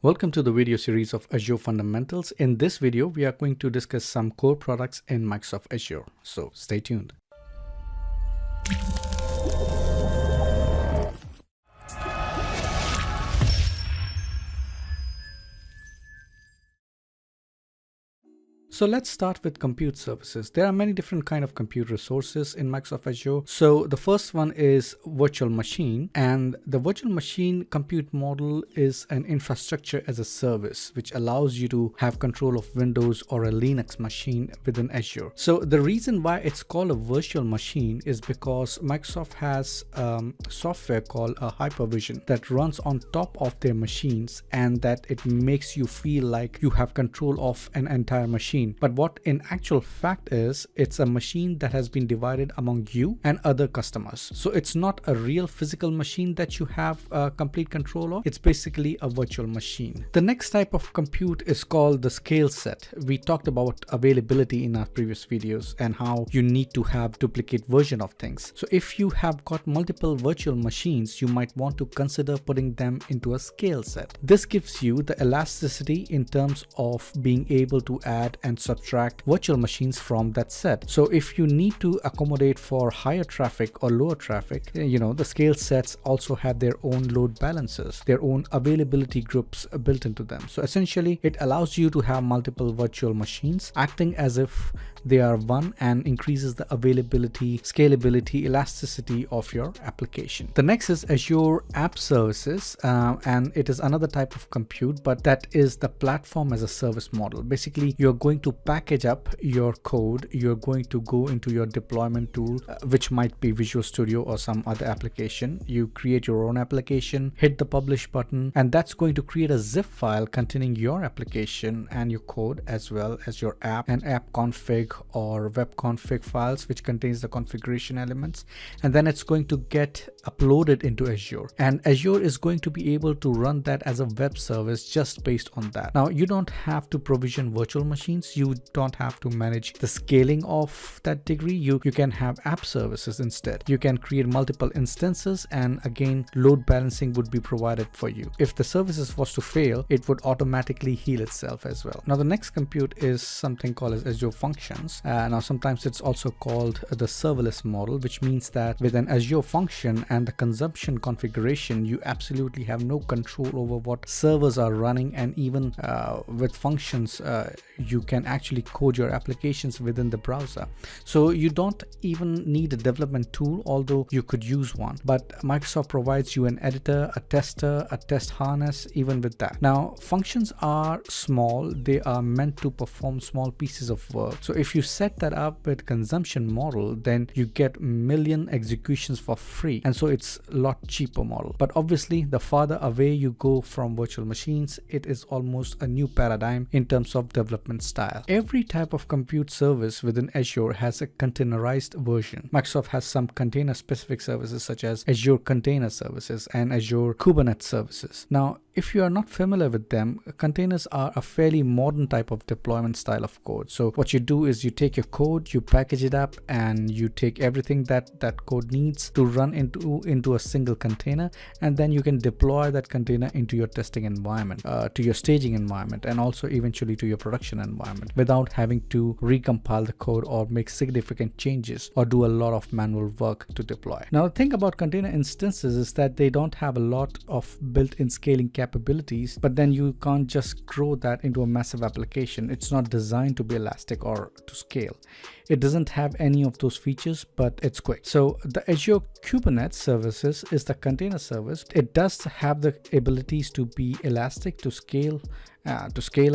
Welcome to the video series of Azure Fundamentals. In this video, we are going to discuss some core products in Microsoft Azure. So stay tuned. So let's start with compute services. There are many different kind of compute resources in Microsoft Azure. So the first one is virtual machine, and the virtual machine compute model is an infrastructure as a service, which allows you to have control of Windows or a Linux machine within Azure. So the reason why it's called a virtual machine is because Microsoft has software called a hypervision that runs on top of their machines, and that it makes you feel like you have control of an entire machine. But what in actual fact is, it's a machine that has been divided among you and other customers. So it's not a real physical machine that you have complete control of. It's basically a virtual machine. The next type of compute is called the scale set. We talked about availability in our previous videos and how you need to have duplicate version of things. So if you have got multiple virtual machines, you might want to consider putting them into a scale set. This gives you the elasticity in terms of being able to add and subtract virtual machines from that set. So if you need to accommodate for higher traffic or lower traffic, the scale sets also have their own load balancers, their own availability groups built into them. So essentially, it allows you to have multiple virtual machines acting as if they are one, and increases the availability, scalability, elasticity of your application. The next is Azure App Services, and it is another type of compute, but that is the platform as a service model. Basically, you're going to package up your code, you're going to go into your deployment tool, which might be Visual Studio or some other application. You create your own application, hit the publish button, and that's going to create a zip file containing your application and your code, as well as your app and app config or web config files, which contains the configuration elements, and then it's going to get uploaded into Azure, and Azure is going to be able to run that as a web service just based on that. Now, you don't have to provision virtual machines, you don't have to manage the scaling of that degree. You can have app services instead. You can create multiple instances, and again, load balancing would be provided for you. If the services was to fail, it would automatically heal itself as well. Now, the next compute is something called as Azure Functions. Now, sometimes it's also called the serverless model, which means that with an Azure function and the consumption configuration, you absolutely have no control over what servers are running, and even with functions, you can actually code your applications within the browser. So you don't even need a development tool, although you could use one. But Microsoft provides you an editor, a tester, a test harness, even with that. Now, functions are small. They are meant to perform small pieces of work. So if you set that up with consumption model, then you get million executions for free, and so it's a lot cheaper model. But obviously, the farther away you go from virtual machines, it is almost a new paradigm in terms of development style. Every type of compute service within Azure has a containerized version. Microsoft has some container specific services such as Azure Container Services and Azure Kubernetes Services. Now, if you are not familiar with them, containers are a fairly modern type of deployment style of code. So what you do is you take your code, you package it up, and you take everything that code needs to run into a single container, and then you can deploy that container into your testing environment, to your staging environment, and also eventually to your production environment, without having to recompile the code or make significant changes or do a lot of manual work to deploy. Now, the thing about container instances is that they don't have a lot of built-in scaling capabilities, but then you can't just grow that into a massive application. It's not designed to be elastic or to scale. It doesn't have any of those features, but it's quick. So the Azure Kubernetes Services is the container service. It does have the abilities to be elastic, to scale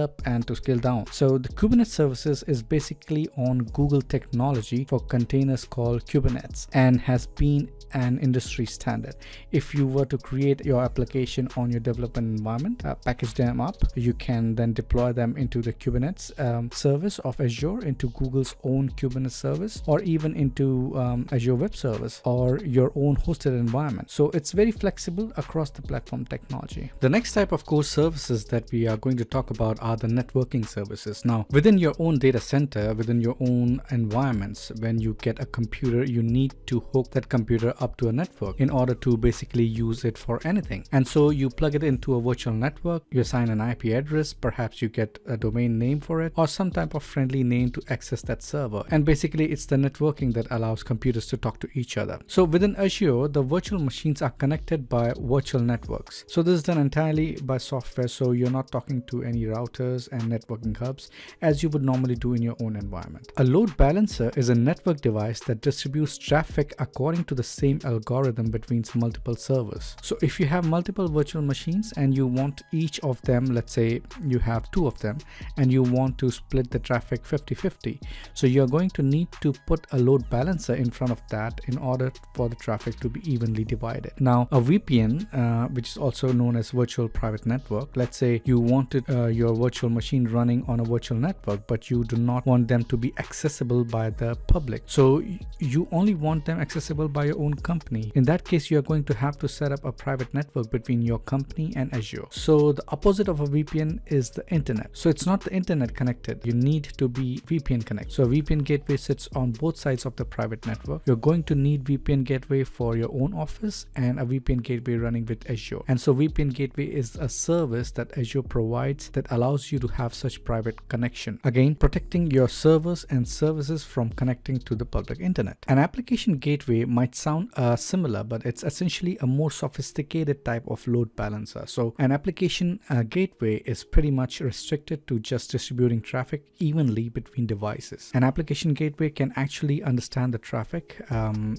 up and to scale down. So the Kubernetes services is basically on Google technology for containers called Kubernetes, and has been an industry standard. If you were to create your application on your development environment, package them up, you can then deploy them into the Kubernetes service of Azure, into Google's own Kubernetes service, or even into Azure Web Service or your own hosted environment. So it's very flexible across the platform technology. The next type of core services that we are going to talk about are the networking services. Now, within your own data center, within your own environments, when you get a computer, you need to hook that computer up to a network in order to basically use it for anything. And so you plug it into a virtual network, you assign an IP address, perhaps you get a domain name for it or some type of friendly name to access that server. And basically it's the networking that allows computers to talk to each other. So within Azure, the virtual machines are connected by virtual networks. So this is done entirely by software, so you're not talking to any routers and networking hubs as you would normally do in your own environment. A load balancer is a network device that distributes traffic according to the same algorithm between multiple servers. So if you have multiple virtual machines and you want each of them, let's say you have 2 of them and you want to split the traffic 50-50, so you're going to need to put a load balancer in front of that in order for the traffic to be evenly divided. Now a VPN, which is also known as virtual private network, let's say you wanted your virtual machine running on a virtual network, but you do not want them to be accessible by the public. So you only want them accessible by your own company. In that case, you are going to have to set up a private network between your company and Azure. So the opposite of a VPN is the internet. So it's not the internet connected. You need to be VPN connected. So a VPN gateway sits on both sides of the private network. You're going to need VPN gateway for your own office and a VPN gateway running with Azure. And so VPN gateway is a service that Azure provides that allows you to have such private connection. Again, protecting your servers and services from connecting to the public internet. An application gateway might sound similar, but it's essentially a more sophisticated type of load balancer. So an application gateway is pretty much restricted to just distributing traffic evenly between devices. An application gateway can actually understand the traffic.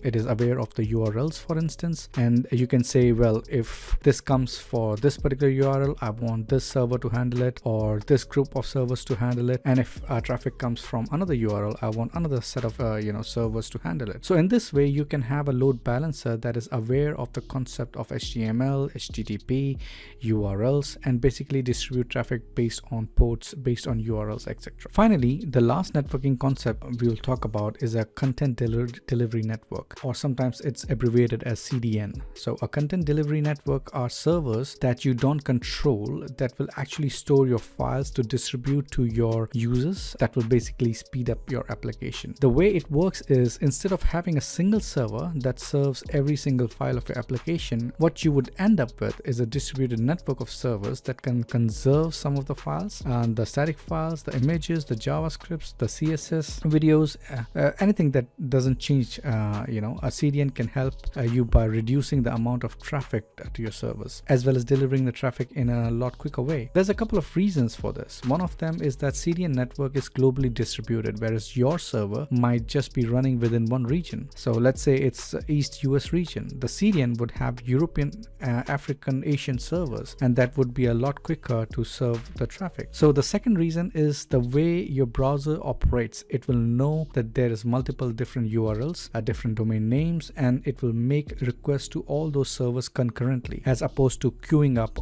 It is aware of the URLs, for instance, and you can say, well, if this comes for this particular URL, I want this server to handle it or this group of servers to handle it. And if traffic comes from another URL, I want another set of servers to handle it. So in this way, you can have a load balancer that is aware of the concept of HTML, HTTP, URLs, and basically distribute traffic based on ports, based on URLs, etc. Finally, the last networking concept we will talk about is a content delivery network, or sometimes it's abbreviated as CDN. So a content delivery network are servers that you don't control that will actually store your files to distribute to your users. That will basically speed up your application. The way it works is, instead of having a single server that serves every single file of your application, what you would end up with is a distributed network of servers that can conserve some of the files, and the static files, the images, the JavaScripts, the CSS, videos, anything that doesn't change. A CDN can help you by reducing the amount of traffic to your servers, as well as delivering the traffic in a lot quicker way. There's a couple of reasons for this. One of them is that CDN network is globally distributed, whereas your server might just be running within one region. So let's say it's East US region. The CDN would have European, African, Asian servers, and that would be a lot quicker to serve the traffic. So the second reason is the way your browser operates. It will know that there is multiple different URLs, different domain names, and it will make requests to all those servers concurrently, as opposed to queuing up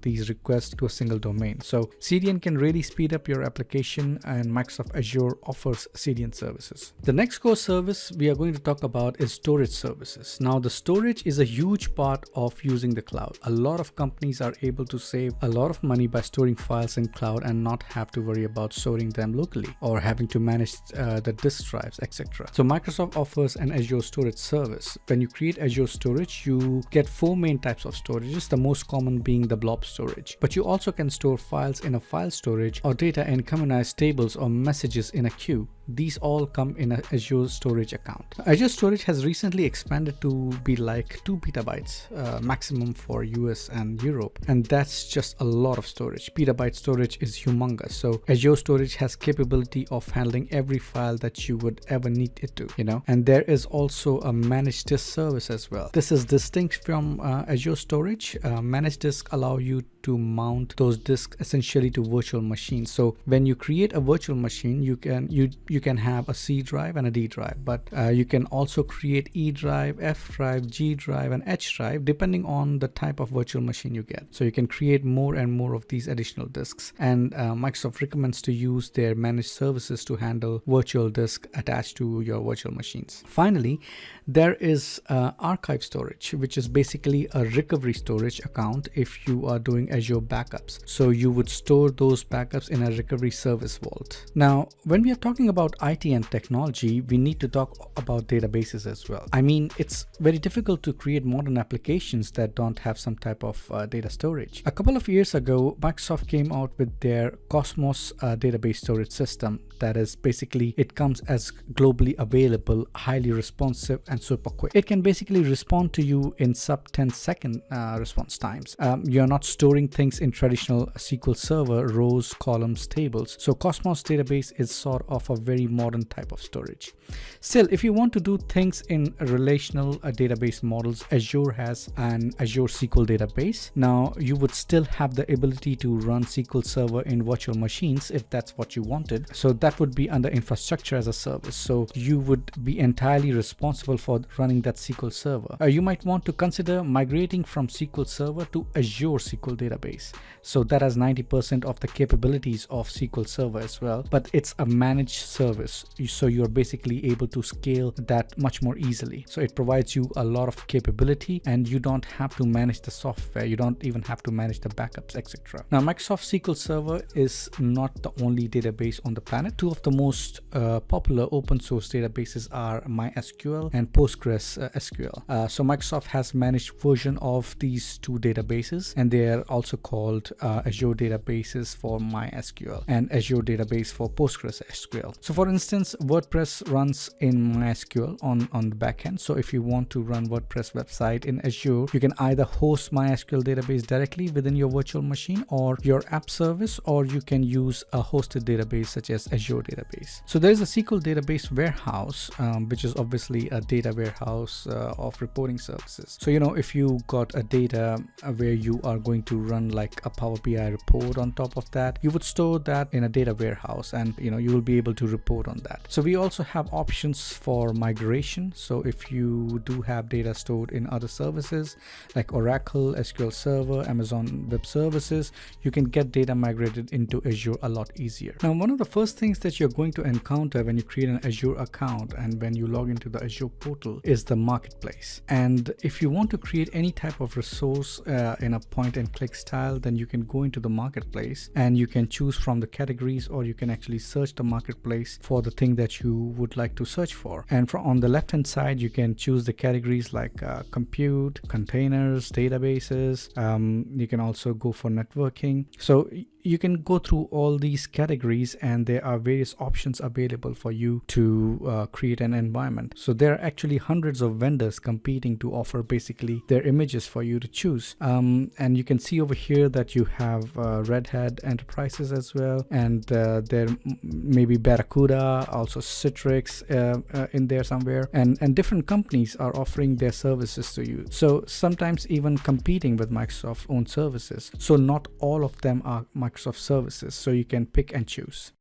these requests to a single domain. So CDN can really speed up your application, and Microsoft Azure offers CDN services. The next core service we are going to talk about is storage services. Now, the storage is a huge part of using the cloud. A lot of companies are able to save a lot of money by storing files in cloud and not have to worry about storing them locally or having to manage the disk drives, etc. So Microsoft offers an Azure storage service. When you create Azure storage, you get 4 main types of storages, the most common being the blob storage. But you also can store files in a file storage or data in communized tables or messages in a queue. These all come in an Azure storage account. Azure storage has recently expanded to be like 2 petabytes maximum for US and Europe, and that's just a lot of storage. Petabyte storage is humongous. So Azure storage has capability of handling every file that you would ever need it to, and there is also a managed disk service as well. This is distinct from Azure storage. Managed disk allow you to mount those disks essentially to virtual machines. So when you create a virtual machine, you can have a C drive and a D drive, but you can also create E drive, F drive, G drive, and H drive depending on the type of virtual machine you get. So you can create more and more of these additional disks, and Microsoft recommends to use their managed services to handle virtual disk attached to your virtual machines. Finally, there is archive storage, which is basically a recovery storage account if you are doing storing Azure backups. So you would store those backups in a recovery service vault. Now, when we are talking about IT and technology, we need to talk about databases as well. I mean, it's very difficult to create modern applications that don't have some type of data storage. A couple of years ago, Microsoft came out with their Cosmos database storage system. That is basically, it comes as globally available, highly responsive, and super quick. It can basically respond to you in sub 10-second response times. You're not storing things in traditional SQL Server rows, columns, tables. So Cosmos database is sort of a very modern type of storage. Still, if you want to do things in relational database models, Azure has an Azure SQL database. Now, you would still have the ability to run SQL Server in virtual machines if that's what you wanted. So that would be under infrastructure as a service. So you would be entirely responsible for running that SQL Server. You might want to consider migrating from SQL Server to Azure SQL database. So that has 90% of the capabilities of SQL Server as well, but it's a managed service. So you're basically able to scale that much more easily. So it provides you a lot of capability and you don't have to manage the software. You don't even have to manage the backups, etc. Now, Microsoft SQL Server is not the only database on the planet. Two of the most popular open source databases are MySQL and PostgreSQL. So Microsoft has managed version of these two databases, and they are also called Azure databases for MySQL and Azure database for PostgreSQL. So for instance, WordPress runs in MySQL on the backend. So if you want to run WordPress website in Azure, you can either host MySQL database directly within your virtual machine or your app service, or you can use a hosted database such as Azure database. So there is a SQL database warehouse, which is obviously a data warehouse of reporting services. So, if you got a data where you are going to run like a Power BI report on top of that, you would store that in a data warehouse, and you will be able to report on that. So we also have options for migration. So if you do have data stored in other services like Oracle, SQL Server, Amazon Web Services, you can get data migrated into Azure a lot easier. Now, one of the first things that you're going to encounter when you create an Azure account and when you log into the Azure portal is the marketplace. And if you want to create any type of resource in a point and click style, then you can go into the marketplace and you can choose from the categories, or you can actually search the marketplace for the thing that you would like to search for. And on the left hand side, you can choose the categories like compute, containers, databases. You can also go for networking. So you can go through all these categories, and there are various options available for you to create an environment. So there are actually hundreds of vendors competing to offer basically their images for you to choose. And you can see over here that you have Red Hat Enterprises as well, and there may be Barracuda, also Citrix in there somewhere, and different companies are offering their services to you. So sometimes even competing with Microsoft's own services. So not all of them are Microsoft services, so you can pick and choose.